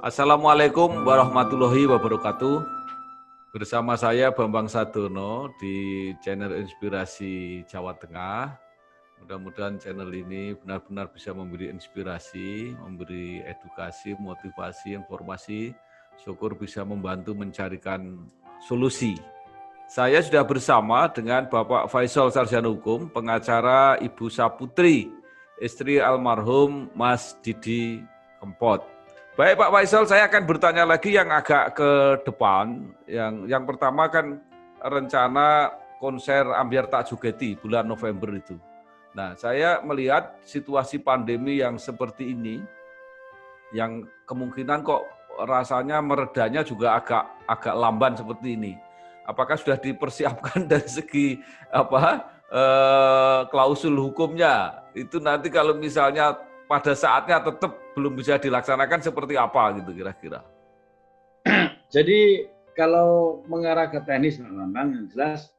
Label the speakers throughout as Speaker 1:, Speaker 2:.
Speaker 1: Assalamualaikum warahmatullahi wabarakatuh. Bersama saya Bambang Sadono di channel Inspirasi Jawa Tengah. Mudah-mudahan channel ini benar-benar bisa memberi inspirasi, memberi edukasi, motivasi, informasi. Syukur bisa membantu mencarikan solusi. Saya sudah bersama dengan Bapak Faisal Sarjana Hukum, pengacara Ibu Saputri, istri almarhum Mas Didi Kempot. Baik Pak Faisal, saya akan bertanya lagi yang agak ke depan. Yang pertama kan rencana konser Ambyar Tak Jogeti bulan November itu. Nah, saya melihat situasi pandemi yang seperti ini, yang kemungkinan kok rasanya meredanya juga agak lamban seperti ini. Apakah sudah dipersiapkan dari segi klausul hukumnya? Itu nanti kalau misalnya pada saatnya tetap belum bisa dilaksanakan seperti apa gitu kira-kira?
Speaker 2: Jadi kalau mengarah ke teknis memang yang jelas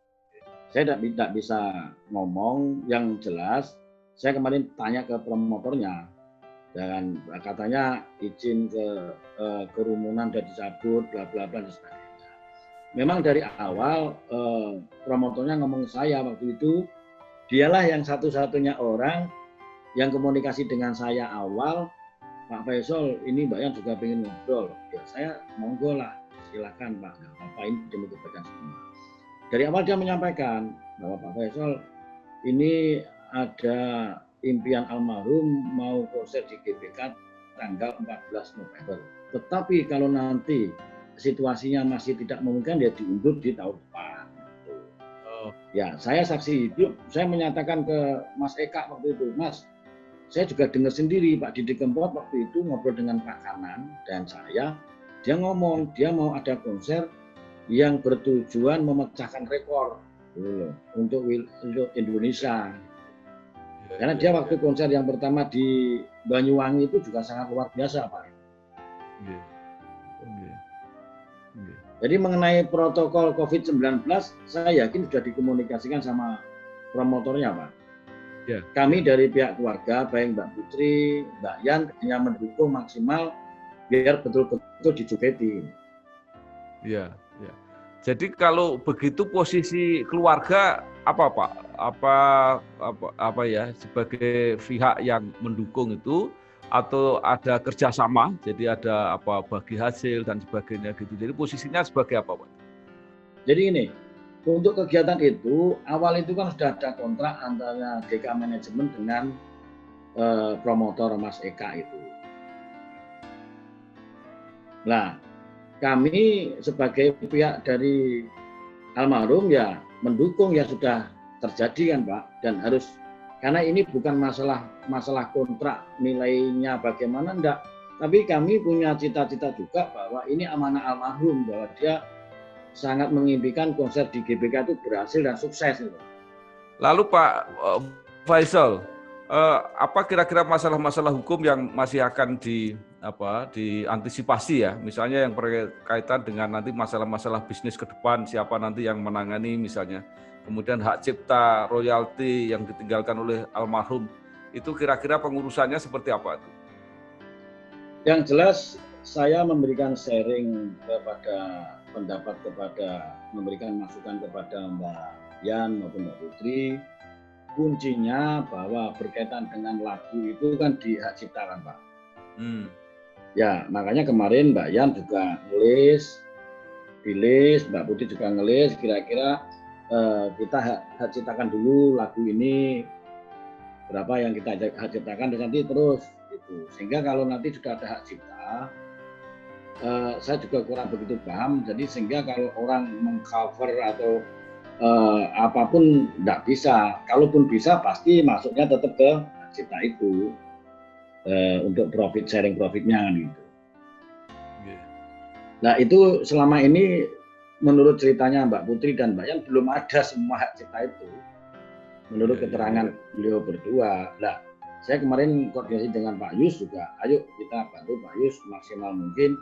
Speaker 2: saya tidak bisa ngomong yang jelas. Saya kemarin tanya ke promotornya dan katanya izin ke kerumunan sudah dicabut, bla bla bla dan sebagainya. Memang dari awal promotornya ngomong saya waktu itu, dialah yang satu-satunya orang yang komunikasi dengan saya awal, Pak Faisal, ini Mbak Yan juga pengen ngobrol. Ya saya monggo lah, silakan Pak. Apa ini demi kebaikan semua. Dari awal dia menyampaikan bahwa Pak Faisal ini ada impian almarhum mau konser di GBK tanggal 14 November. Tetapi kalau nanti situasinya masih tidak memungkinkan, dia diundur di tahun depan. Ya, saya saksi hidup. Saya menyatakan ke Mas Eka waktu itu, Mas, saya juga dengar sendiri Pak Didi Kempot waktu itu ngobrol dengan Pak Kanan dan saya, dia ngomong dia mau ada konser yang bertujuan memecahkan rekor untuk Indonesia. Karena dia waktu konser yang pertama di Banyuwangi itu juga sangat luar biasa Pak. Jadi mengenai protokol COVID-19, saya yakin sudah dikomunikasikan sama promotornya Pak. Kami dari pihak keluarga, baik Mbak Putri, Mbak Yan, hanya mendukung maksimal biar betul-betul dijogeti.
Speaker 1: Ya. Jadi kalau begitu posisi keluarga apa Pak? Apa ya sebagai pihak yang mendukung itu atau ada kerjasama? Jadi ada bagi hasil dan sebagainya gitu. Jadi posisinya sebagai apa Pak?
Speaker 2: Jadi ini. Untuk kegiatan itu, awal itu kan sudah ada kontrak antara GK Manajemen dengan promotor Mas Eka itu. Nah, kami sebagai pihak dari almarhum ya mendukung ya sudah terjadi kan Pak, dan harus, karena ini bukan masalah kontrak nilainya bagaimana enggak, tapi kami punya cita-cita juga bahwa ini amanah almarhum, bahwa dia sangat mengimpikan konser di GBK itu berhasil dan sukses.
Speaker 1: Lalu Pak Faisal, apa kira-kira masalah-masalah hukum yang masih akan diantisipasi ya? Misalnya yang berkaitan dengan nanti masalah-masalah bisnis ke depan, siapa nanti yang menangani misalnya. Kemudian hak cipta, royalti yang ditinggalkan oleh almarhum, itu kira-kira pengurusannya seperti apa itu?
Speaker 2: Yang jelas saya memberikan sharing pendapat memberikan masukan kepada Mbak Yan maupun Mbak Putri. Kuncinya bahwa berkaitan dengan lagu itu kan di hak cipta kan Pak. Ya makanya kemarin Mbak Yan juga ngelis, Mbak Putri juga ngelis, kira-kira kita hak ciptakan dulu lagu ini, berapa yang kita hak ciptakan dan nanti terus gitu. Sehingga kalau nanti sudah ada hak cipta, saya juga kurang begitu paham, jadi sehingga kalau orang mengcover atau apapun tidak bisa. Kalaupun bisa pasti masuknya tetap ke hak cipta itu untuk sharing profitnya gitu. Nah itu selama ini menurut ceritanya Mbak Putri dan Mbak Yan belum ada semua hak cipta itu. Menurut keterangan beliau berdua. Nah saya kemarin koordinasi dengan Pak Yus juga, ayo kita bantu Pak Yus maksimal mungkin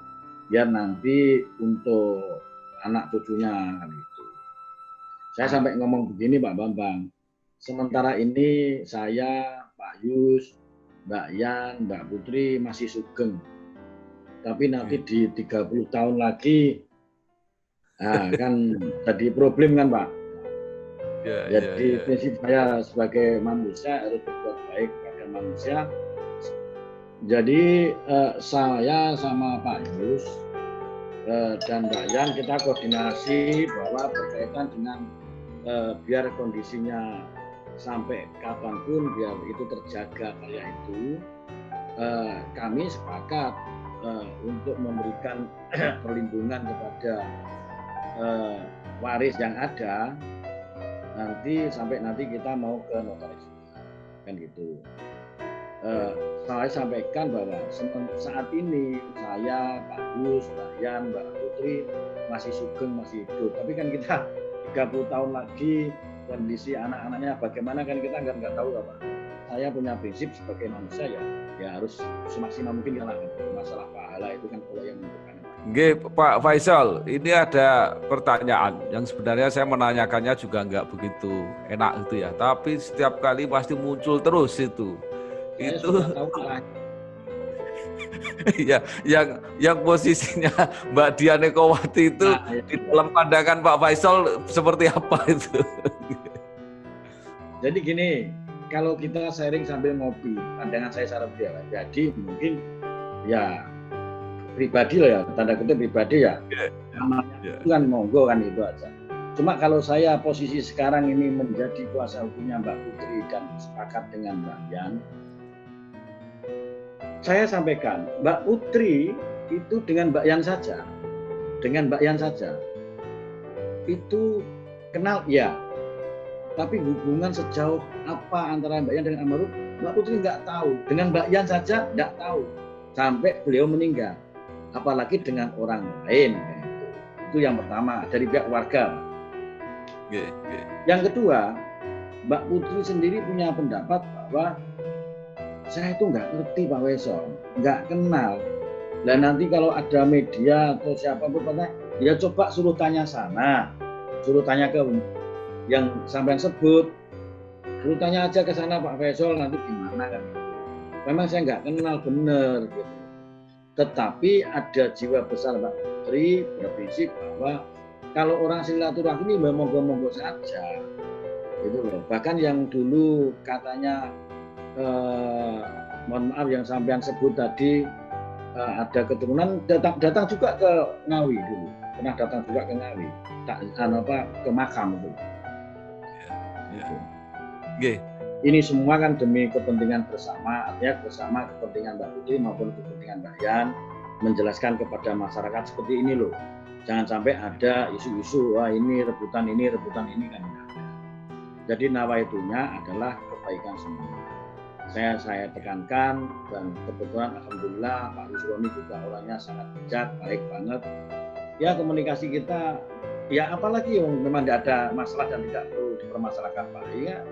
Speaker 2: biar nanti untuk anak cucunya gitu. Saya sampai ngomong begini Pak Bambang, sementara ini saya, Pak Yus, Mbak Yan, Mbak Putri masih sugeng. tapi nanti di 30 tahun lagi kan jadi problem kan Pak. Jadi prinsip saya sebagai manusia harus berbuat baik kepada manusia. Jadi saya sama Pak Yus dan Mbak Yan kita koordinasi bahwa berkaitan dengan biar kondisinya sampai kapanpun biar itu terjaga kayak itu, kami sepakat untuk memberikan perlindungan kepada waris yang ada sampai nanti kita mau ke notaris kan gitu. Saya sampaikan bahwa saat ini saya, Pak Gus, Mbak Yan, Mbak Putri masih sugeng, masih hidup. Tapi kan kita 30 tahun lagi kondisi anak-anaknya bagaimana kan kita nggak tahu Pak. Saya punya prinsip sebagai manusia ya harus semaksimal mungkin kalau masalah pahala itu kan kalau yang menentukan.
Speaker 1: Oke, Pak Faisal, ini ada pertanyaan yang sebenarnya saya menanyakannya juga nggak begitu enak itu ya, tapi setiap kali pasti muncul terus itu.
Speaker 2: Saya
Speaker 1: itu
Speaker 2: ya,
Speaker 1: yang posisinya Mbak Dian Ekowati itu di dalam pandangan Pak Faisal seperti apa itu?
Speaker 2: Jadi gini, kalau kita sharing sambil ngopi, pandangan saya secara pribadi mungkin ya pribadi lah ya, tanda kutip pribadi ya. Itu kan monggo kan itu aja. Cuma kalau saya posisi sekarang ini menjadi kuasa hukumnya Mbak Putri dan sepakat dengan Mbak Yan, saya sampaikan Mbak Putri itu dengan Mbak Yan saja, itu kenal ya, tapi hubungan sejauh apa antara Mbak Yan dengan almarhum Mbak Putri nggak tahu, dengan Mbak Yan saja nggak tahu sampai beliau meninggal, apalagi dengan orang lain. Itu yang pertama dari pihak keluarga. Yang kedua, Mbak Putri sendiri punya pendapat bahwa saya itu nggak ngerti Pak Faisal, nggak kenal. Dan nanti kalau ada media atau siapapun ya coba suruh tanya sana, suruh tanya ke yang sampean sebut, suruh tanya aja ke sana Pak Faisal nanti gimana kan. Memang saya nggak kenal benar gitu. Tetapi ada jiwa besar Mbak Putri berprinsip bahwa kalau orang silaturahmi monggo-monggo saja, gitu loh. Bahkan yang dulu katanya mohon maaf yang sampean sebut tadi ada keturunan datang juga ke Ngawi dulu, pernah datang juga ke Ngawi, ke makam itu. Ini semua kan demi kepentingan bersama, artinya bersama kepentingan Mbak Putri maupun kepentingan Mbak Yan, menjelaskan kepada masyarakat seperti ini loh. Jangan sampai ada isu-isu ini rebutan ini kan. Jadi nawaitunya adalah kebaikan semua. Saya tekankan dan kebetulan alhamdulillah Pak Yusroni juga orangnya sangat bijak, baik banget. Ya komunikasi kita ya apalagi yang memang tidak ada masalah dan tidak perlu dipermasalahkan Pak. Ya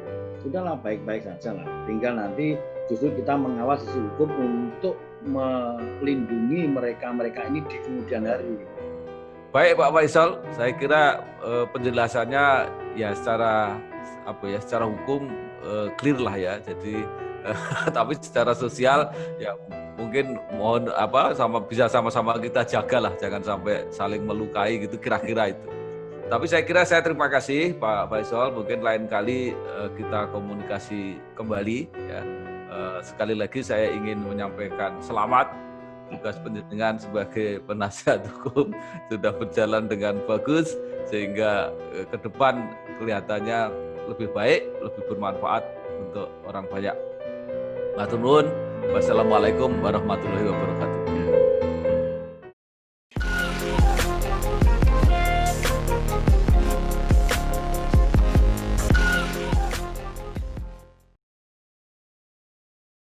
Speaker 2: sudahlah baik-baik saja lah. Tinggal nanti justru kita mengawal sisi hukum untuk melindungi mereka ini di kemudian hari.
Speaker 1: Baik Pak Faisal, saya kira penjelasannya ya secara hukum clear lah ya. Jadi tapi secara sosial ya mungkin mohon bisa sama-sama kita jagalah, jangan sampai saling melukai gitu kira-kira itu. Tapi saya kira saya terima kasih Pak Faisal, mungkin lain kali kita komunikasi kembali ya. Sekali lagi saya ingin menyampaikan selamat, tugas penjenengan sebagai penasihat hukum sudah berjalan dengan bagus sehingga ke depan kelihatannya lebih baik, lebih bermanfaat untuk orang banyak. Matur nuwun. Wassalamualaikum warahmatullahi wabarakatuh.